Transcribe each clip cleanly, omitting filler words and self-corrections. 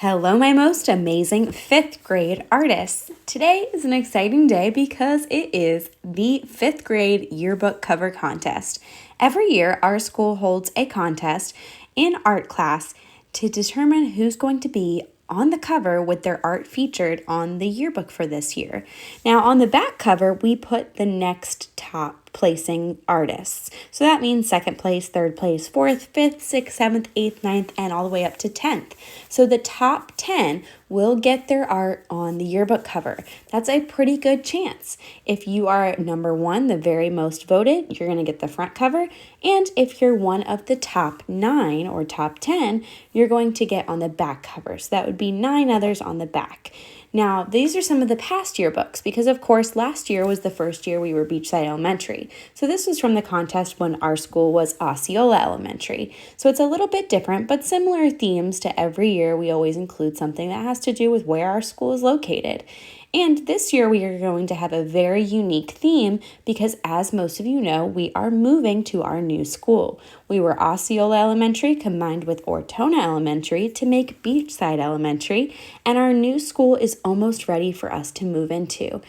Hello, my most amazing fifth grade artists. Today is an exciting day because it is the fifth grade yearbook cover contest. Every year, our school holds a contest in art class to determine who's going to be on the cover with their art featured on the yearbook for this year. Now, on the back cover, we put the next top placing artists. So that means second place, third place, fourth, fifth, sixth, seventh, eighth, ninth, and all the way up to 10th. So the top 10 will get their art on the yearbook cover. That's a pretty good chance. If you are number one, the very most voted, you're going to get the front cover. And if you're one of the top 9 or top 10, you're going to get on the back cover. So that would be 9 others on the back. Now, these are some of the past yearbooks because, of course, last year was the first year we were Beachside Elementary. So this was from the contest when our school was Osceola Elementary. So it's a little bit different, but similar themes to every year. We always include something that has to do with where our school is located. And this year we are going to have a very unique theme because, as most of you know, we are moving to our new school. We were Osceola Elementary combined with Ortona Elementary to make Beachside Elementary, and our new school is almost ready for us to move into.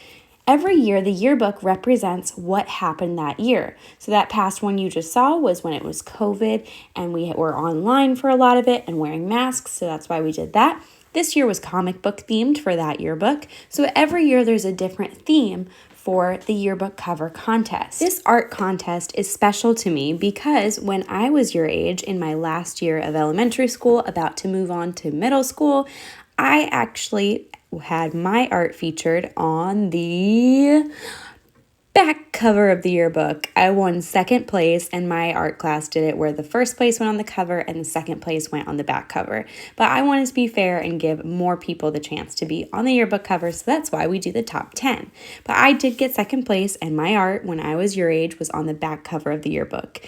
Every year, the yearbook represents what happened that year. So that past one you just saw was when it was COVID, and we were online for a lot of it and wearing masks, so that's why we did that. This year was comic book themed for that yearbook. So every year there's a different theme for the yearbook cover contest. This art contest is special to me because when I was your age in my last year of elementary school, about to move on to middle school, I actually had my art featured on the back cover of the yearbook. I won second place, and my art class did it where the first place went on the cover and the second place went on the back cover. But I wanted to be fair and give more people the chance to be on the yearbook cover, so that's why we do the top 10. But I did get second place, and my art, when I was your age, was on the back cover of the yearbook.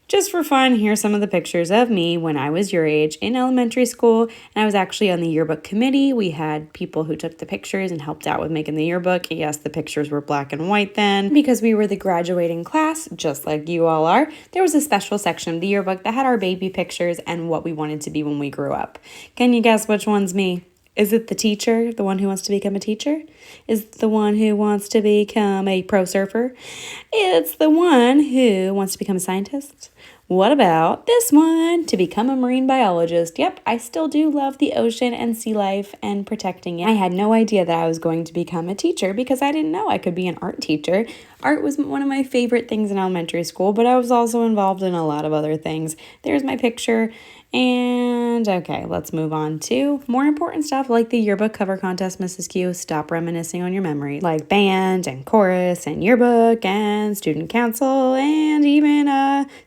Just for fun, here's some of the pictures of me when I was your age in elementary school, and I was actually on the yearbook committee. We had people who took the pictures and helped out with making the yearbook. Yes, the pictures were black and white then. Because we were the graduating class, just like you all are, there was a special section of the yearbook that had our baby pictures and what we wanted to be when we grew up. Can you guess which one's me? Is it the teacher, the one who wants to become a teacher? Is it the one who wants to become a pro surfer? It's the one who wants to become a scientist. What about this one? To become a marine biologist. Yep, I still do love the ocean and sea life and protecting it. I had no idea that I was going to become a teacher because I didn't know I could be an art teacher. Art was one of my favorite things in elementary school, but I was also involved in a lot of other things. There's my picture. And okay, let's move on to more important stuff like the yearbook cover contest, Mrs. Q. Stop reminiscing on your memory. Like band and chorus and yearbook and student council and even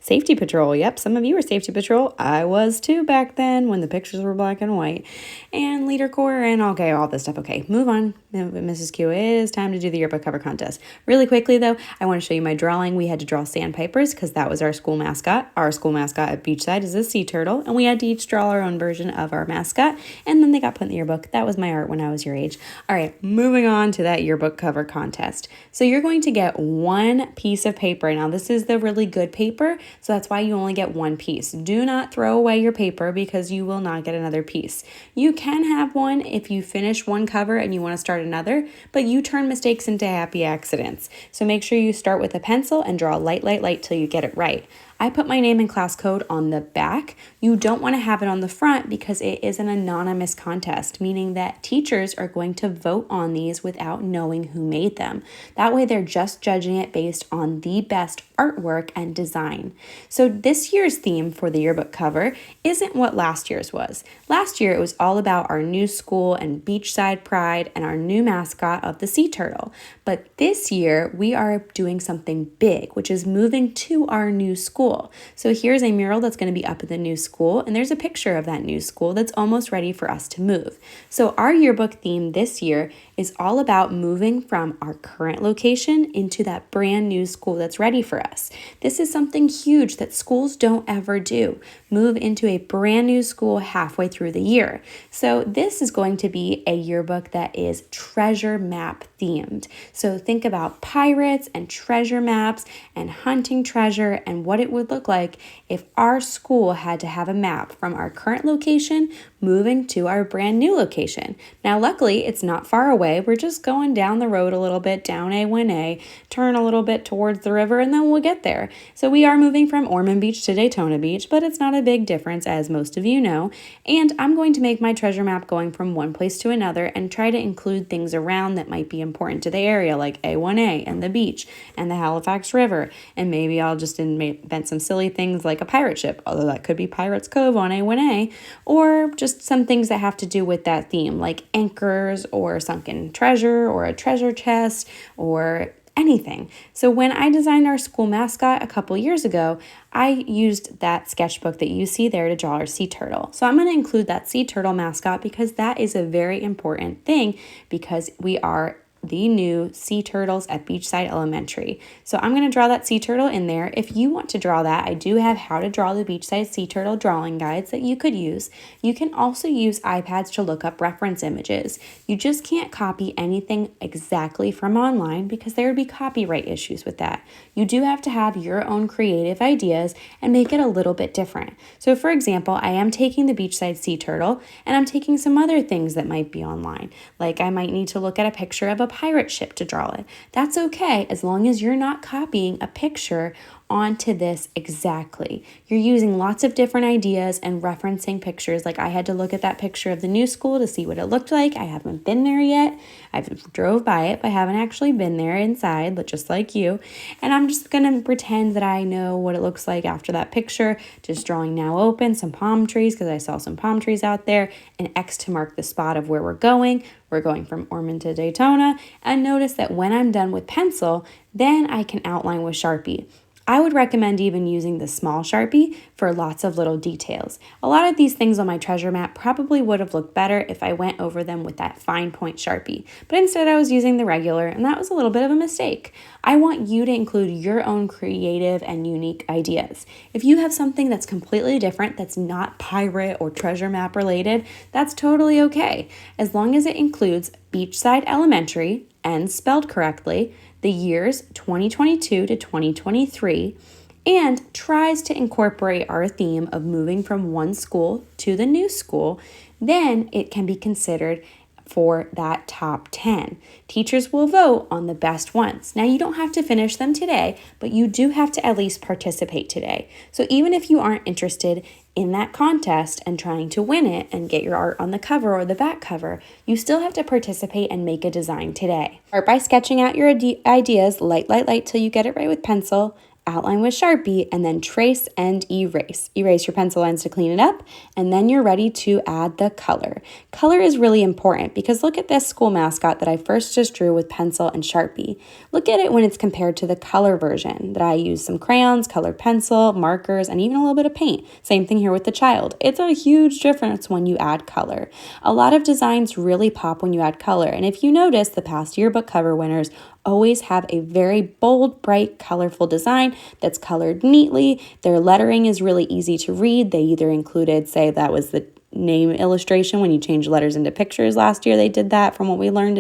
safety patrol. Yep, some of you were safety patrol. I was too back then when the pictures were black and white. And leader corps and okay, all this stuff. Okay, move on. Mrs. Q, it is time to do the yearbook cover contest. Really quickly though, I want to show you my drawing. We had to draw sandpipers because that was our school mascot. Our school mascot at Beachside is a sea turtle, and we had to each draw our own version of our mascot, and then they got put in the yearbook. That was my art when I was your age. All right, moving on to that yearbook cover contest. So you're going to get one piece of paper. Now this is the really good paper, so that's why you only get one piece. Do not throw away your paper because you will not get another piece. You can have one if you finish one cover and you want to start another, but you turn mistakes into happy accidents. So make sure you start with a pencil and draw light till you get it right. I put my name and class code on the back. You don't want to have it on the front because it is an anonymous contest, meaning that teachers are going to vote on these without knowing who made them. That way they're just judging it based on the best artwork and design. So this year's theme for the yearbook cover isn't what last year's was. Last year it was all about our new school and beachside pride and our new mascot of the sea turtle. But this year we are doing something big, which is moving to our new school. So here's a mural that's going to be up at the new school, and there's a picture of that new school that's almost ready for us to move. So our yearbook theme this year is all about moving from our current location into that brand new school that's ready for us. This is something huge that schools don't ever do. Move into a brand new school halfway through the year. So this is going to be a yearbook that is treasure map themed. So think about pirates and treasure maps and hunting treasure and what it would look like if our school had to have a map from our current location moving to our brand new location. Now, luckily, it's not far away. We're just going down the road a little bit, down A1A, turn a little bit towards the river, and then we'll get there. So we are moving from Ormond Beach to Daytona Beach, but it's not a big difference, as most of you know. And I'm going to make my treasure map going from one place to another and try to include things around that might be important to the area, like A1A and the beach and the Halifax River. And maybe I'll just invent some silly things like a pirate ship, although that could be Pirates Cove on A1A, or just some things that have to do with that theme, like anchors or sunken treasure or a treasure chest or anything. So when I designed our school mascot a couple years ago, I used that sketchbook that you see there to draw our sea turtle. So I'm going to include that sea turtle mascot because that is a very important thing because we are the new sea turtles at Beachside Elementary. So I'm going to draw that sea turtle in there. If you want to draw that, I do have how to draw the Beachside sea turtle drawing guides that you could use. You can also use iPads to look up reference images. You just can't copy anything exactly from online because there would be copyright issues with that. You do have to have your own creative ideas and make it a little bit different. So for example, I am taking the Beachside sea turtle and I'm taking some other things that might be online. Like I might need to look at a picture of a pirate ship to draw it. That's okay as long as you're not copying a picture onto this exactly. You're using lots of different ideas and referencing pictures. Like I had to look at that picture of the new school to see what it looked like. I haven't been there yet. I've drove by it, but I haven't actually been there inside, but just like you. And I'm just gonna pretend that I know what it looks like after that picture. Just drawing now open, some palm trees because I saw some palm trees out there, an X to mark the spot of where we're going. We're going from Ormond to Daytona. And notice that when I'm done with pencil, then I can outline with Sharpie. I would recommend even using the small Sharpie for lots of little details. A lot of these things on my treasure map probably would have looked better if I went over them with that fine point Sharpie, but instead I was using the regular, and that was a little bit of a mistake. I want you to include your own creative and unique ideas. If you have something that's completely different, that's not pirate or treasure map related, that's totally okay, as long as it includes Beachside Elementary and spelled correctly, the years 2022 to 2023, and tries to incorporate our theme of moving from one school to the new school, then it can be considered for that top 10. Teachers will vote on the best ones. Now, you don't have to finish them today, but you do have to at least participate today. So even if you aren't interested in that contest and trying to win it and get your art on the cover or the back cover, you still have to participate and make a design today. Start by sketching out your ideas, light till you get it right with pencil, outline with Sharpie, and then trace and erase. Erase your pencil lines to clean it up, and then you're ready to add the color. Color is really important because look at this school mascot that I first just drew with pencil and Sharpie. Look at it when it's compared to the color version that I used some crayons, colored pencil, markers, and even a little bit of paint. Same thing here with the child. It's a huge difference when you add color. A lot of designs really pop when you add color, and if you notice, the past yearbook cover winners always have a very bold, bright, colorful design that's colored neatly. Their lettering is really easy to read. They either included, say that was the name illustration when you change letters into pictures last year. They did that from what we learned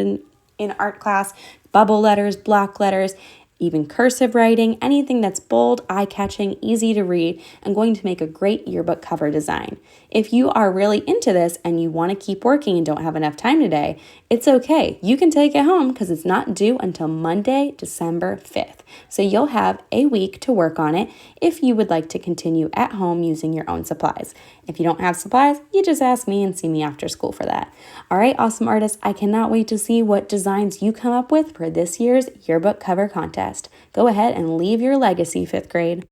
in art class. Bubble letters, block letters, even cursive writing, anything that's bold, eye-catching, easy to read, and going to make a great yearbook cover design. If you are really into this and you want to keep working and don't have enough time today, it's okay. You can take it home because it's not due until Monday, December 5th. So you'll have a week to work on it if you would like to continue at home using your own supplies. If you don't have supplies, you just ask me and see me after school for that. All right, awesome artists, I cannot wait to see what designs you come up with for this year's yearbook cover contest. Go ahead and leave your legacy, 5th grade.